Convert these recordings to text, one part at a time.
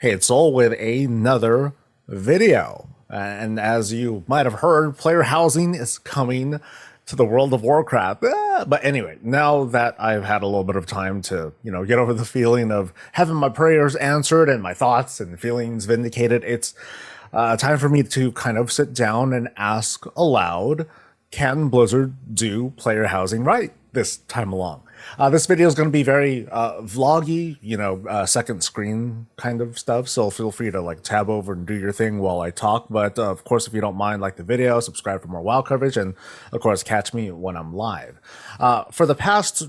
Hey, it's Soul with another video. And as you might have heard, player housing is coming to the world of Warcraft. But anyway, now that I've had a little bit of time to, get over the feeling of having my prayers answered and my thoughts and feelings vindicated, it's time for me to kind of sit down and ask aloud, can Blizzard do player housing right this time along? This video is going to be very vloggy, second screen kind of stuff. So feel free to like tab over and do your thing while I talk. But of course, if you don't mind, like the video, subscribe for more WoW coverage, and of course, catch me when I'm live. For the past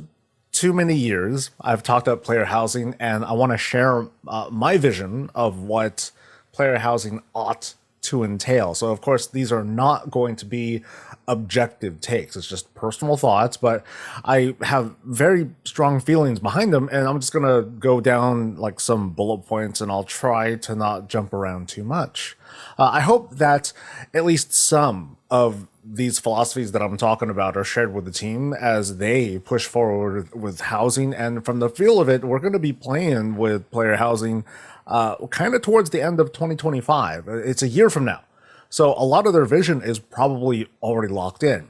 too many years, I've talked about player housing, and I want to share my vision of what player housing ought to entail. So of course, these are not going to be objective takes. It's just personal thoughts, but I have very strong feelings behind them, and I'm just gonna go down like some bullet points, and I'll try to not jump around too much. I hope that at least some of these philosophies that I'm talking about are shared with the team as they push forward with housing. And from the feel of it, we're going to be playing with player housing kind of towards the end of 2025. It's a year from now. So a lot of their vision is probably already locked in.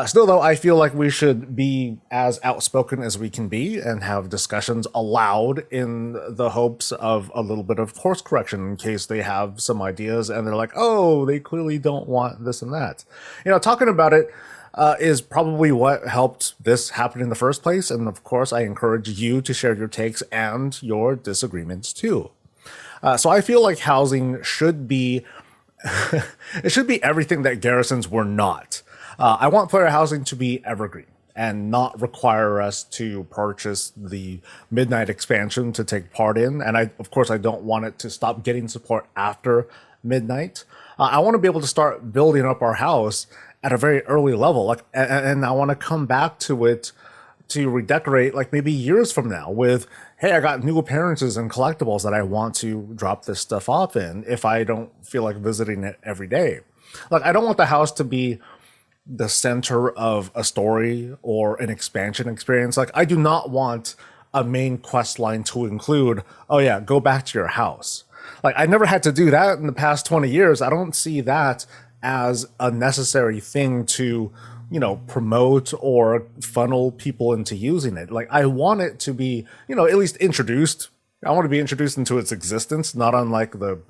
Still, though, I feel like we should be as outspoken as we can be and have discussions aloud in the hopes of a little bit of course correction in case they have some ideas and they're like, oh, they clearly don't want this and that. Talking about it is probably what helped this happen in the first place. And of course, I encourage you to share your takes and your disagreements too. So I feel like housing should be it should be everything that garrisons were not. I want player housing to be evergreen and not require us to purchase the midnight expansion to take part in. And of course, I don't want it to stop getting support after midnight. I want to be able to start building up our house at a very early level, and I want to come back to it to redecorate like maybe years from now with, hey, I got new appearances and collectibles that I want to drop this stuff off in if I don't feel like visiting it every day. Like, I don't want the house to be the center of a story or an expansion experience. Like, I do not want a main quest line to include, oh yeah, go back to your house. Like, I never had to do that in the past 20 years. I don't see that as a necessary thing to promote or funnel people into using it. Like, I want it to be, at least introduced. I want to be introduced into its existence, not on like the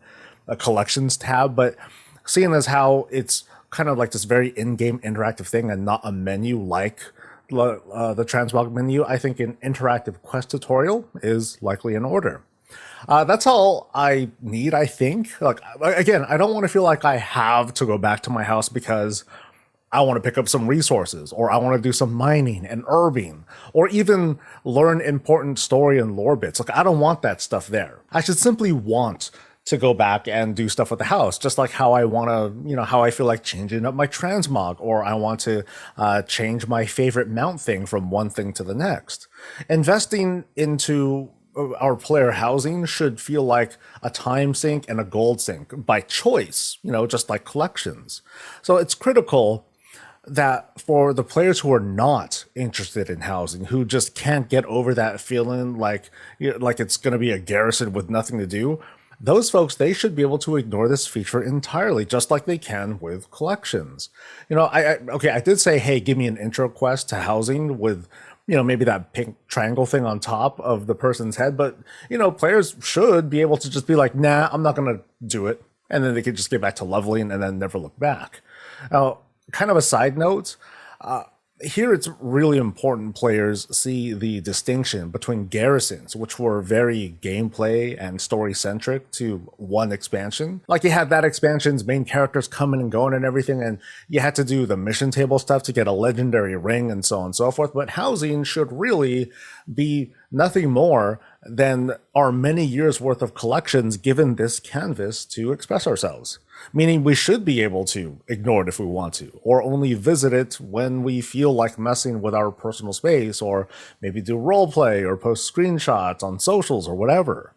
collections tab, but seeing as how it's kind of like this very in-game interactive thing and not a menu like the transmog menu, I think an interactive quest tutorial is likely in order. That's all I need, I think. Like, again, I don't want to feel like I have to go back to my house because I want to pick up some resources, or I want to do some mining and herbing, or even learn important story and lore bits. Like, I don't want that stuff there. I should simply want to go back and do stuff with the house, just like how I want to, how I feel like changing up my transmog, or I want to change my favorite mount thing from one thing to the next. Investing into our player housing should feel like a time sink and a gold sink by choice, just like collections. So it's critical that for the players who are not interested in housing, who just can't get over that feeling like it's going to be a garrison with nothing to do, those folks, they should be able to ignore this feature entirely, just like they can with collections. I did say, hey, give me an intro quest to housing with, maybe that pink triangle thing on top of the person's head. But, players should be able to just be like, nah, I'm not going to do it. And then they could just get back to leveling and then never look back. Now, kind of a side note, here it's really important players see the distinction between garrisons, which were very gameplay and story centric, to one expansion. Like, you had that expansion's main characters coming and going and everything, and you had to do the mission table stuff to get a legendary ring and so on and so forth. But housing should really be nothing more than our many years worth of collections given this canvas to express ourselves. Meaning we should be able to ignore it if we want to, or only visit it when we feel like messing with our personal space, or maybe do roleplay or post screenshots on socials or whatever.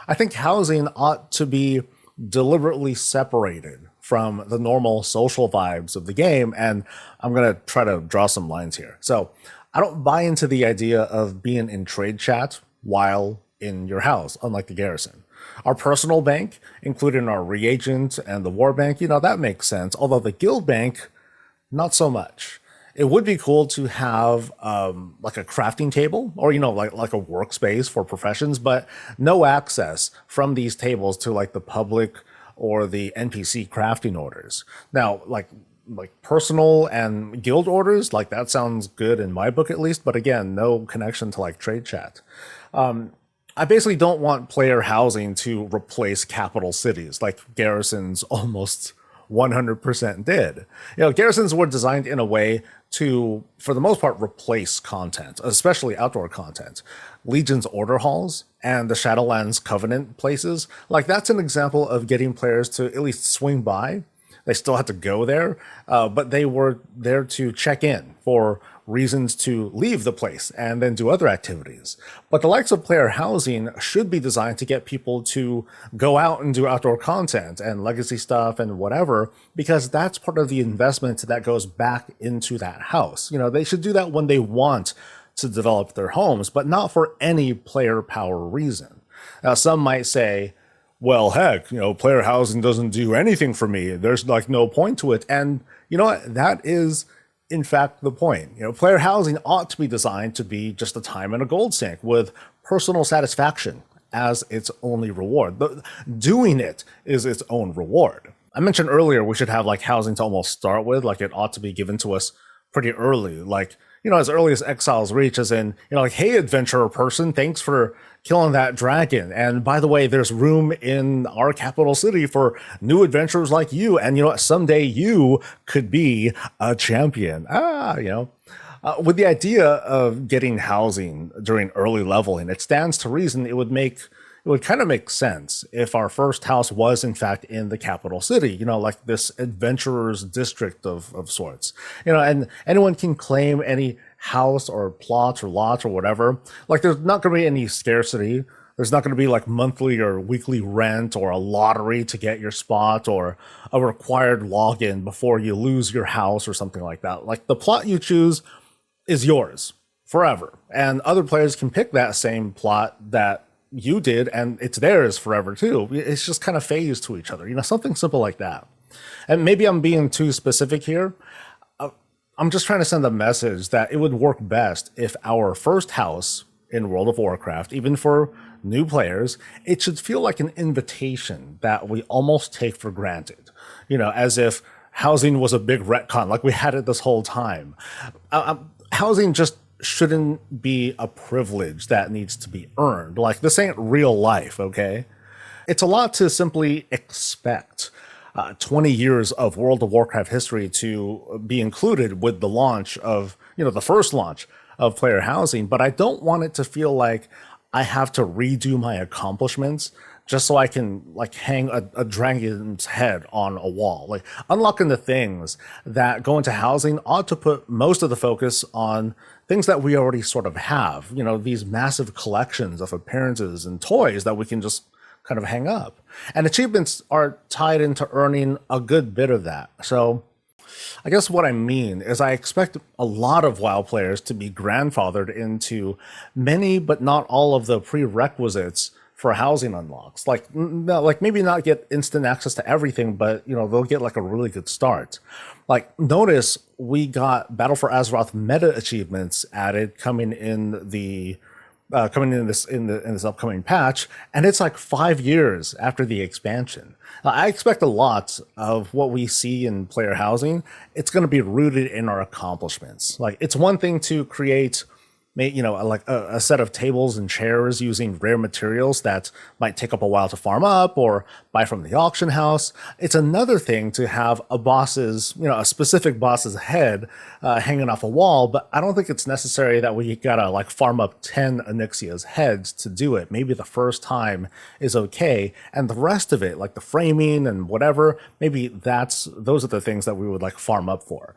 I think housing ought to be deliberately separated from the normal social vibes of the game, and I'm going to try to draw some lines here. So I don't buy into the idea of being in trade chat while in your house, unlike the garrison. Our personal bank, including our reagent and the war bank, that makes sense. Although the guild bank, not so much. It would be cool to have like a crafting table or like a workspace for professions, but no access from these tables to like the public or the NPC crafting orders. Now, like personal and guild orders, like that sounds good in my book at least, but again, no connection to like trade chat. I basically don't want player housing to replace capital cities like garrisons almost 100% did. Garrisons were designed in a way to, for the most part, replace content, especially outdoor content. Legion's order halls and the Shadowlands Covenant places, like that's an example of getting players to at least swing by. They still had to go there, but they were there to check in for reasons to leave the place and then do other activities. But the likes of player housing should be designed to get people to go out and do outdoor content and legacy stuff and whatever, because that's part of the investment that goes back into that house. They should do that when they want to develop their homes, but not for any player power reason. Now, some might say, well, heck, player housing doesn't do anything for me. There's like no point to it. And you know what? That is, in fact, the point. Player housing ought to be designed to be just a time and a gold sink with personal satisfaction as its only reward. Doing it is its own reward. I mentioned earlier we should have like housing to almost start with, like it ought to be given to us pretty early, like as early as Exile's Reach, as in, like, hey, adventurer person, thanks for killing that dragon. And by the way, there's room in our capital city for new adventurers like you. And someday you could be a champion. With the idea of getting housing during early leveling, it stands to reason it would kind of make sense if our first house was in fact in the capital city, like this adventurer's district of sorts, and anyone can claim any house or plot or lot or whatever. Like there's not going to be any scarcity. There's not going to be like monthly or weekly rent or a lottery to get your spot or a required login before you lose your house or something like that. Like the plot you choose is yours forever. And other players can pick that same plot that you did and it's theirs forever too. It's just kind of phased to each other, something simple like that. And maybe I'm being too specific here. I'm just trying to send a message that it would work best if our first house in World of Warcraft, even for new players, it should feel like an invitation that we almost take for granted, as if housing was a big retcon, like we had it this whole time. Housing just shouldn't be a privilege that needs to be earned. Like this ain't real life, okay? It's a lot to simply expect 20 years of World of Warcraft history to be included with the launch of, the first launch of player housing, but I don't want it to feel like I have to redo my accomplishments just so I can like hang a dragon's head on a wall. Like unlocking the things that go into housing ought to put most of the focus on things that we already sort of have, these massive collections of appearances and toys that we can just kind of hang up. And achievements are tied into earning a good bit of that. So I guess what I mean is I expect a lot of WoW players to be grandfathered into many, but not all of the prerequisites for housing unlocks. Like maybe not get instant access to everything, but they'll get like a really good start. Like notice we got Battle for Azeroth meta achievements added coming in this upcoming patch, and it's like 5 years after the expansion. I expect a lot of what we see in player housing. It's going to be rooted in our accomplishments. Like it's one thing to create like a set of tables and chairs using rare materials that might take up a while to farm up or buy from the auction house. It's another thing to have a specific boss's head hanging off a wall, but I don't think it's necessary that we gotta like farm up 10 Onyxia's heads to do it. Maybe the first time is okay, and the rest of it, like the framing and whatever, maybe those are the things that we would like farm up for.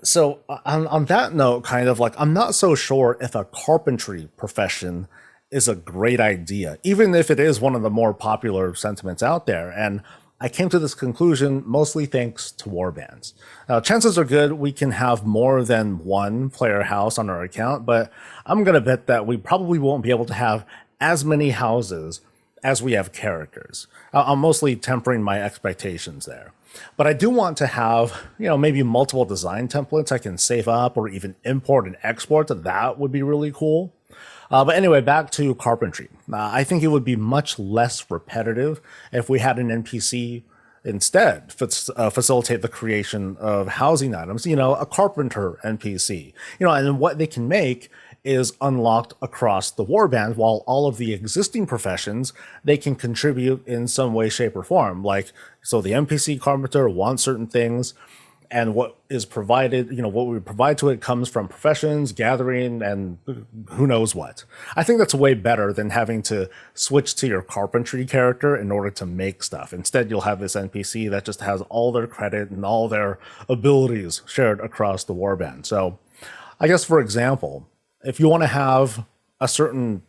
So on that note, kind of like, I'm not so sure if a carpentry profession is a great idea, even if it is one of the more popular sentiments out there. And I came to this conclusion mostly thanks to warbands. Now, chances are good we can have more than one player house on our account, but I'm going to bet that we probably won't be able to have as many houses as we have characters. I'm mostly tempering my expectations there. But I do want to have, maybe multiple design templates I can save up or even import and export. That would be really cool. But anyway, back to carpentry. I think it would be much less repetitive if we had an NPC instead facilitate the creation of housing items, a carpenter NPC, and what they can make is unlocked across the warband, while all of the existing professions, they can contribute in some way, shape, or form. Like, so the NPC carpenter wants certain things, and what is provided, what we provide to it comes from professions, gathering, and who knows what. I think that's way better than having to switch to your carpentry character in order to make stuff. Instead, you'll have this NPC that just has all their credit and all their abilities shared across the warband. So I guess, for example, if you want to have a certain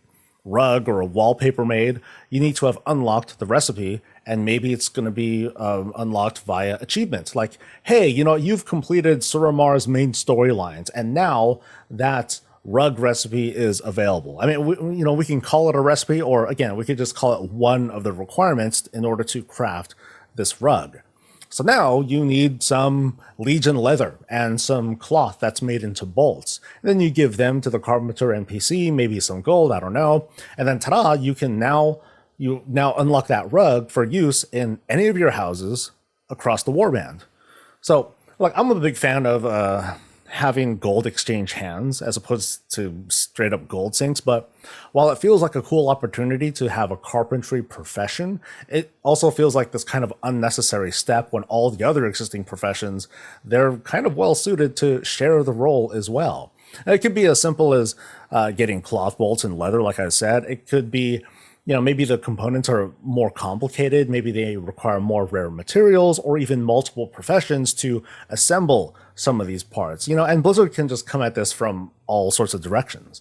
rug or a wallpaper made, you need to have unlocked the recipe, and maybe it's going to be unlocked via achievements. Like, hey, you've completed Suramar's main storylines, and now that rug recipe is available. I mean, we can call it a recipe, or again, we could just call it one of the requirements in order to craft this rug. So now you need some Legion leather and some cloth that's made into bolts. And then you give them to the carpenter NPC, maybe some gold, I don't know. And then ta-da, you now unlock that rug for use in any of your houses across the warband. So, like, I'm a big fan of having gold exchange hands as opposed to straight up gold sinks. But while it feels like a cool opportunity to have a carpentry profession, it also feels like this kind of unnecessary step when all the other existing professions, they're kind of well suited to share the role as well. And it could be as simple as getting cloth bolts and leather, like I said. It could be, maybe the components are more complicated. Maybe they require more rare materials or even multiple professions to assemble some of these parts, and Blizzard can just come at this from all sorts of directions.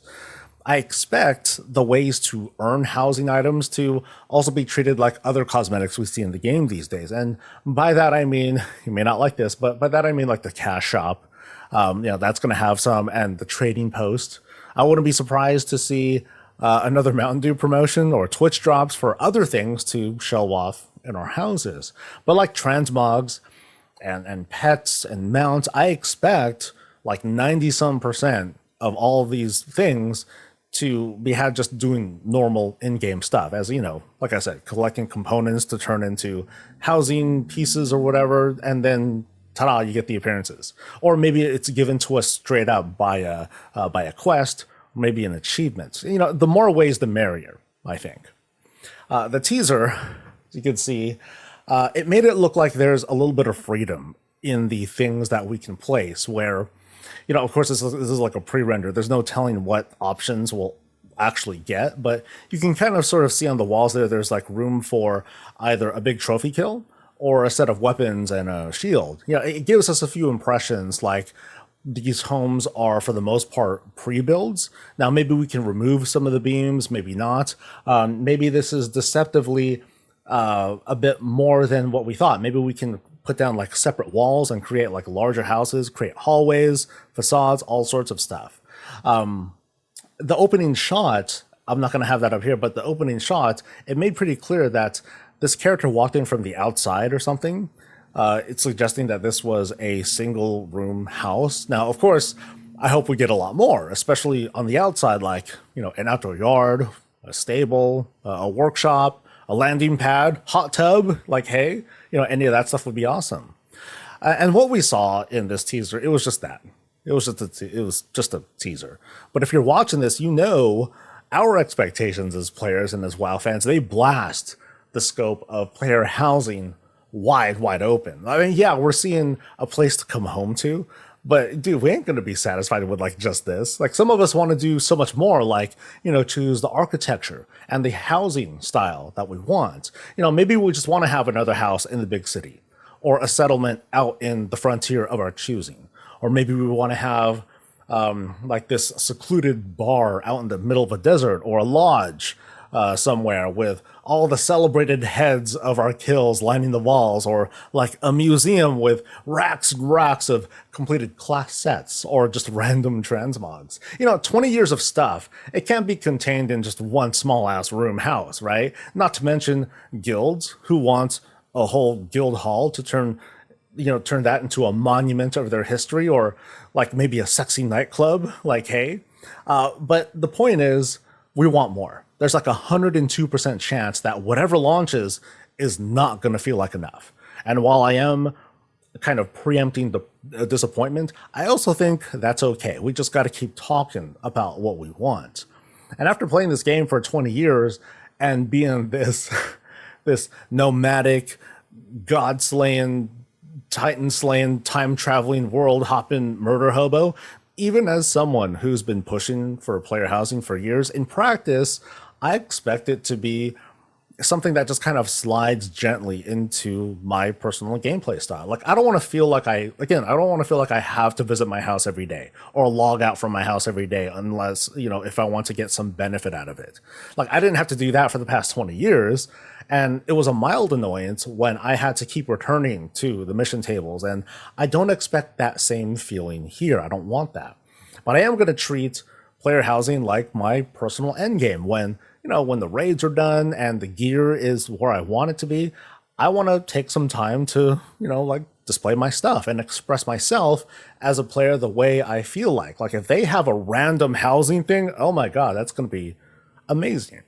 I expect the ways to earn housing items to also be treated like other cosmetics we see in the game these days. And by that, I mean, you may not like this, but by that, I mean like the cash shop. That's going to have some, and the trading post. I wouldn't be surprised to see another Mountain Dew promotion or Twitch drops for other things to show off in our houses. But like transmogs and pets and mounts, I expect like 90% of all of these things to be had just doing normal in-game stuff, as like I said, collecting components to turn into housing pieces or whatever, and then ta-da, you get the appearances. Or maybe it's given to us straight up by a quest, maybe an achievement. The more ways, the merrier, I think. The teaser, as you can see, it made it look like there's a little bit of freedom in the things that we can place where, of course, this is like a pre-render. There's no telling what options we'll actually get, but you can kind of sort of see on the walls there's like room for either a big trophy kill or a set of weapons and a shield. It gives us a few impressions, like these homes are, for the most part, pre-builds. Now, maybe we can remove some of the beams, maybe not. Maybe this is deceptively a bit more than what we thought. Maybe we can put down like separate walls and create like larger houses, create hallways, facades, all sorts of stuff. The opening shot, I'm not going to have that up here, but the opening shot, it made pretty clear that this character walked in from the outside or something. It's suggesting that this was a single room house. Now, of course, I hope we get a lot more, especially on the outside, like, an outdoor yard, a stable, a workshop, a landing pad, hot tub, like, hey, any of that stuff would be awesome. And what we saw in this teaser, it was just that. It was just a teaser. But if you're watching this, our expectations as players and as WoW fans, they blast the scope of player housing wide open. I mean, yeah, we're seeing a place to come home to, but dude, we ain't going to be satisfied with like just this. Like, some of us want to do so much more, like, choose the architecture and the housing style that we want. Maybe we just want to have another house in the big city or a settlement out in the frontier of our choosing. Or maybe we want to have like this secluded bar out in the middle of a desert, or a lodge, somewhere with all the celebrated heads of our kills lining the walls, or like a museum with racks and racks of completed class sets, or just random transmogs. 20 years of stuff, it can't be contained in just one small ass room house, right? Not to mention guilds who want a whole guild hall to turn that into a monument of their history, or like maybe a sexy nightclub, like, hey. But the point is, we want more. There's like 102% chance that whatever launches is not going to feel like enough. And while I am kind of preempting the disappointment, I also think that's okay. We just got to keep talking about what we want. And after playing this game for 20 years and being this this nomadic, god-slaying, titan-slaying, time-traveling, world-hopping murder hobo, even as someone who's been pushing for player housing for years, in practice, I expect it to be something that just kind of slides gently into my personal gameplay style. Like, I don't want to feel like I don't want to feel like I have to visit my house every day or log out from my house every day unless, if I want to get some benefit out of it. Like, I didn't have to do that for the past 20 years. And it was a mild annoyance when I had to keep returning to the mission tables. And I don't expect that same feeling here. I don't want that. But I am going to treat player housing like my personal endgame. When the raids are done and the gear is where I want it to be, I want to take some time to, display my stuff and express myself as a player the way I feel like. Like, if they have a random housing thing, oh my God, that's going to be amazing.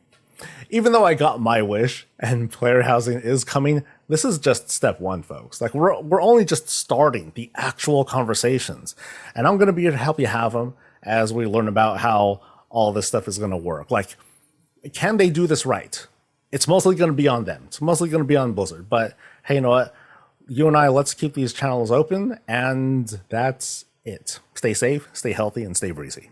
Even though I got my wish and player housing is coming, this is just step one, folks. Like, we're only just starting the actual conversations. And I'm going to be here to help you have them as we learn about how all this stuff is going to work. Like, can they do this right? It's mostly going to be on them. It's mostly going to be on Blizzard. But hey, you know what? You and I, let's keep these channels open. And that's it. Stay safe, stay healthy, and stay breezy.